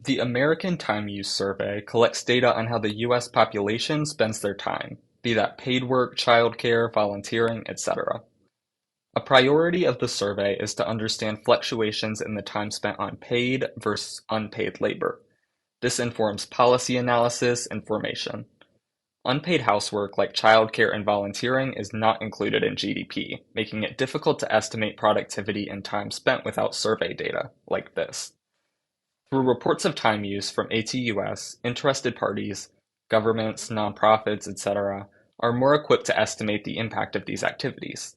The American Time Use Survey collects data on how the U.S. population spends their time, be that paid work, childcare, volunteering, etc. A priority of the survey is to understand fluctuations in the time spent on paid versus unpaid labor. This informs policy analysis and formation. Unpaid housework like childcare and volunteering is not included in GDP, making it difficult to estimate productivity and time spent without survey data like this. Through reports of time use from ATUS, interested parties, governments, nonprofits, etc., are more equipped to estimate the impact of these activities.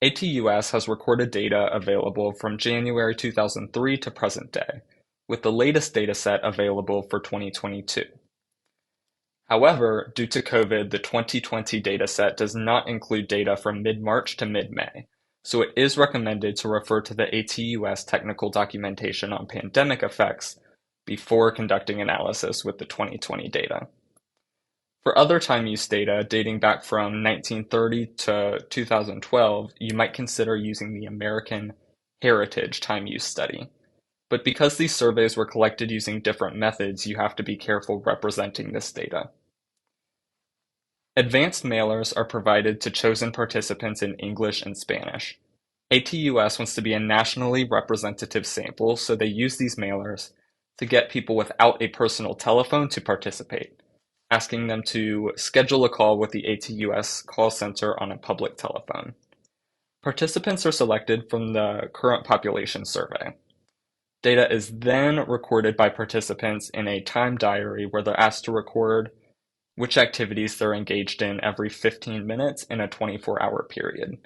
ATUS has recorded data available from January 2003 to present day, with the latest dataset available for 2022. However, due to COVID, the 2020 dataset does not include data from mid-March to mid-May, so it is recommended to refer to the ATUS technical documentation on pandemic effects before conducting analysis with the 2020 data. For other time use data dating back from 1930 to 2012, you might consider using the American Heritage Time Use Study. But because these surveys were collected using different methods, you have to be careful representing this data. Advanced mailers are provided to chosen participants in English and Spanish. ATUS wants to be a nationally representative sample, so they use these mailers to get people without a personal telephone to participate, asking them to schedule a call with the ATUS call center on a public telephone. Participants are selected from the current population survey. Data is then recorded by participants in a time diary where they're asked to record which activities they're engaged in every 15 minutes in a 24-hour period.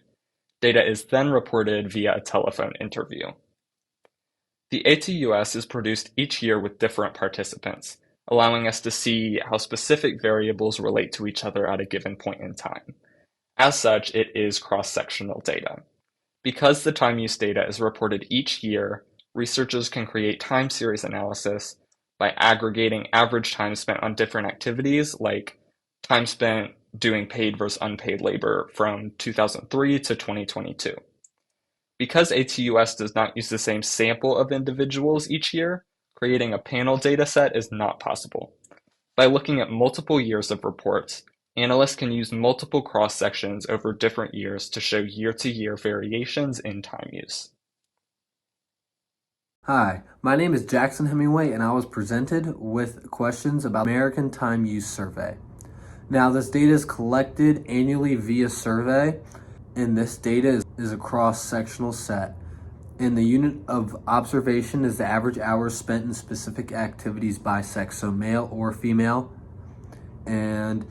Data is then reported via a telephone interview. The ATUS is produced each year with different participants, allowing us to see how specific variables relate to each other at a given point in time. As such, it is cross-sectional data. Because the time use data is reported each year, researchers can create time series analysis by aggregating average time spent on different activities, like time spent doing paid versus unpaid labor from 2003 to 2022. Because ATUS does not use the same sample of individuals each year, creating a panel dataset is not possible. By looking at multiple years of reports, analysts can use multiple cross-sections over different years to show year-to-year variations in time use. Hi, my name is Jackson Hemingway and I was presented with questions about American Time Use Survey. Now this data is collected annually via survey, and this data is a cross-sectional set. And the unit of observation is the average hours spent in specific activities by sex, so male or female. And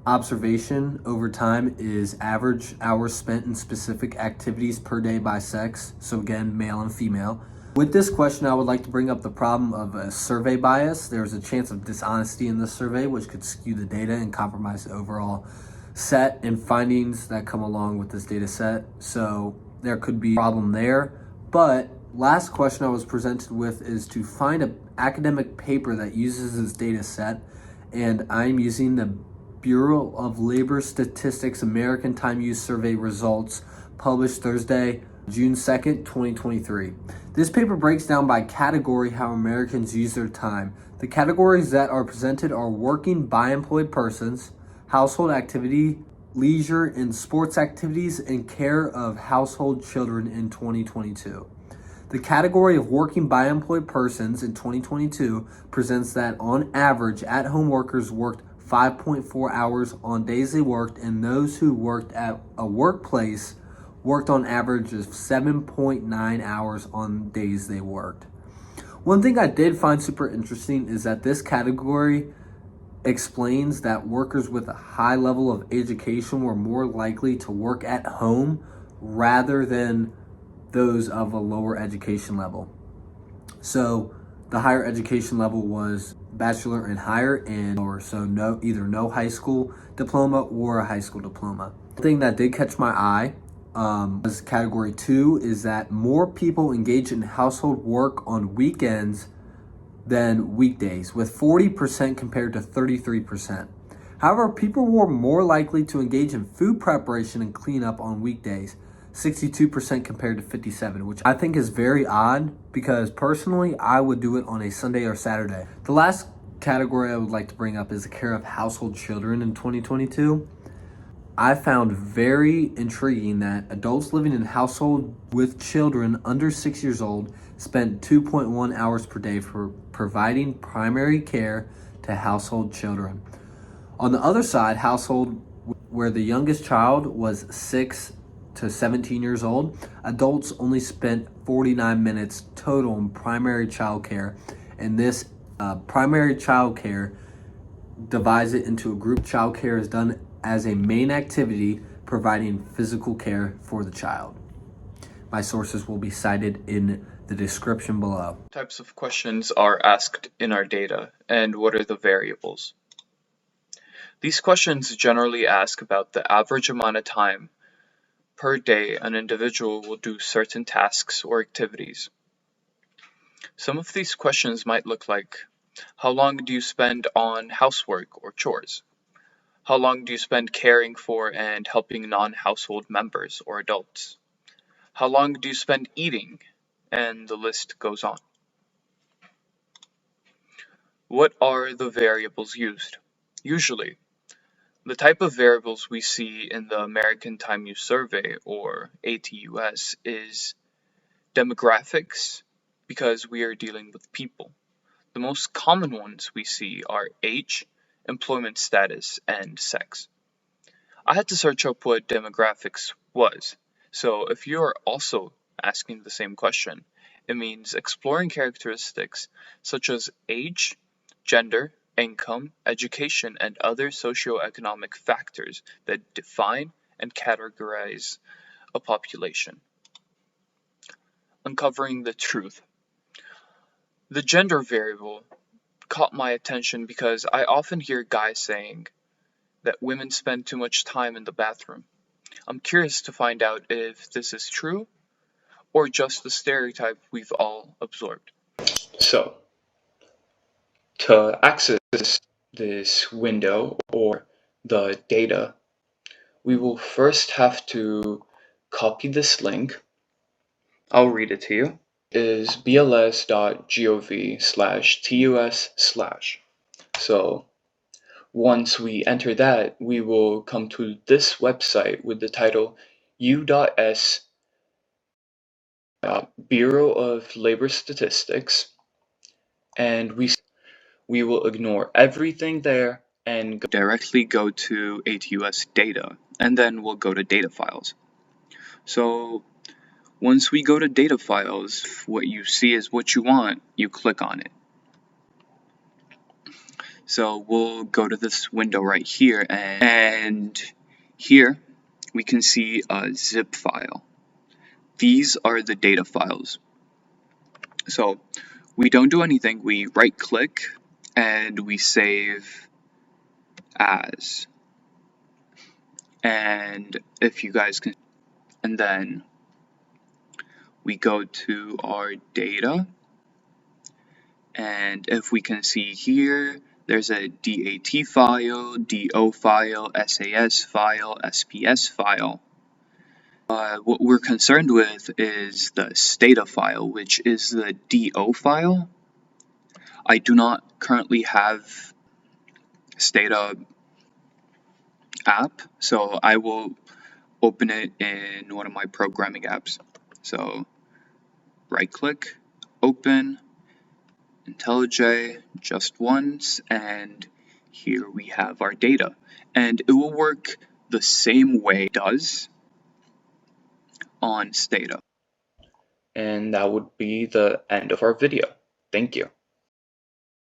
observation over time is average hours spent in specific activities per day by sex, so again, male and female. With this question, I would like to bring up the problem of a survey bias. There's a chance of dishonesty in this survey, which could skew the data and compromise the overall set and findings that come along with this data set. So there could be a problem there. But last question I was presented with is to find an academic paper that uses this data set, and I'm using the Bureau of Labor Statistics American Time Use Survey results published Thursday, June 2nd, 2023. This paper breaks down by category how Americans use their time. The categories that are presented are working by employed persons, household activity, leisure and sports activities, and care of household children in 2022. The category of working by employed persons in 2022 presents that on average, at-home workers worked 5.4 hours on days they worked, and those who worked at a workplace worked on average of 7.9 hours on days they worked. One thing I did find super interesting is that this category explains that workers with a high level of education were more likely to work at home rather than those of a lower education level. So the higher education level was bachelor and higher, and or so either no high school diploma or a high school diploma. One thing that did catch my eye as category 2 is that more people engage in household work on weekends than weekdays, with 40% compared to 33%. However, people were more likely to engage in food preparation and cleanup on weekdays. 62% compared to 57, which I think is very odd because personally I would do it on a Sunday or Saturday. The last category I would like to bring up is the care of household children in 2022. I found very intriguing that adults living in a household with children under 6 years old spent 2.1 hours per day for providing primary care to household children. On the other side, household where the youngest child was 6 to 17 years old, adults only spent 49 minutes total in primary child care, and this primary child care divides it into a group. Child care is done as a main activity, providing physical care for the child. My sources will be cited in the description below. Types of questions are asked in our data, and what are the variables? These questions generally ask about the average amount of time per day an individual will do certain tasks or activities. Some of these questions might look like, how long do you spend on housework or chores? How long do you spend caring for and helping non-household members or adults? How long do you spend eating? And the list goes on. What are the variables used? Usually, the type of variables we see in the American Time Use Survey, or ATUS, is demographics, because we are dealing with people. The most common ones we see are age, employment status, and sex. I had to search up what demographics was, so if you are also asking the same question, it means exploring characteristics such as age, gender, income, education, and other socioeconomic factors that define and categorize a population. Uncovering the truth. The gender variable caught my attention because I often hear guys saying that women spend too much time in the bathroom. I'm curious to find out if this is true or just the stereotype we've all absorbed. So, to access this window or the data, we will first have to copy this link. I'll read it to you. It is bls.gov/tus/. So once we enter that, we will come to this website with the title U.S. Bureau of Labor Statistics, and we will ignore everything there and directly go to ATUS data, and then we'll go to data files. So once we go to data files, what you see is what you want, you click on it. So we'll go to this window right here, and here we can see a zip file. These are the data files. So we don't do anything, we right click and we save as. And if you guys can, and then we go to our data, and if we can see here, there's a DAT file, DO file, SAS file, SPS file. What we're concerned with is the stata file, which is the DO file. I do not currently have stata app, so I will open it in one of my programming apps. So right click, open, IntelliJ just once, and here we have our data. And it will work the same way it does on Stata. And that would be the end of our video. Thank you.